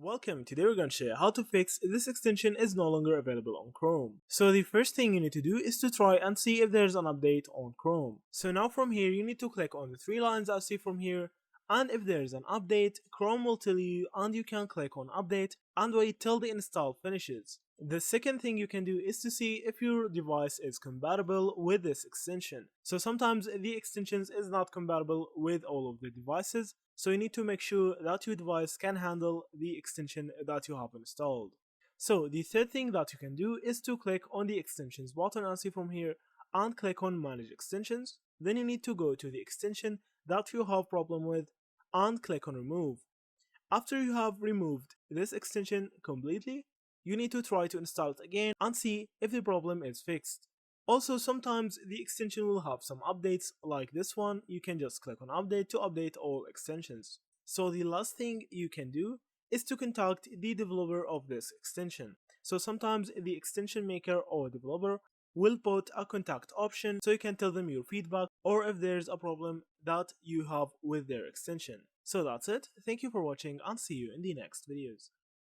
Welcome, today we're going to show you how to fix this extension is no longer available on Chrome. So the first thing you need to do is to try and see if there's an update on Chrome. So now from here you need to click on the three lines I see from here, and if there's an update, Chrome will tell you and you can click on update and wait till the install finishes. The second thing you can do is to see if your device is compatible with this extension. So sometimes the extensions is not compatible with all of the devices, so you need to make sure that your device can handle the extension that you have installed. So the third thing that you can do is to click on the extensions button as see from here and click on manage extensions. Then you need to go to the extension that you have problem with and click on remove. After you have removed this extension completely, you need to try to install it again and see if the problem is fixed. Also, sometimes the extension will have some updates like this one. You can just click on update to update all extensions. So the last thing you can do is to contact the developer of this extension. So sometimes the extension maker or developer will put a contact option so you can tell them your feedback or if there's a problem that you have with their extension. So that's it. Thank you for watching and see you in the next videos.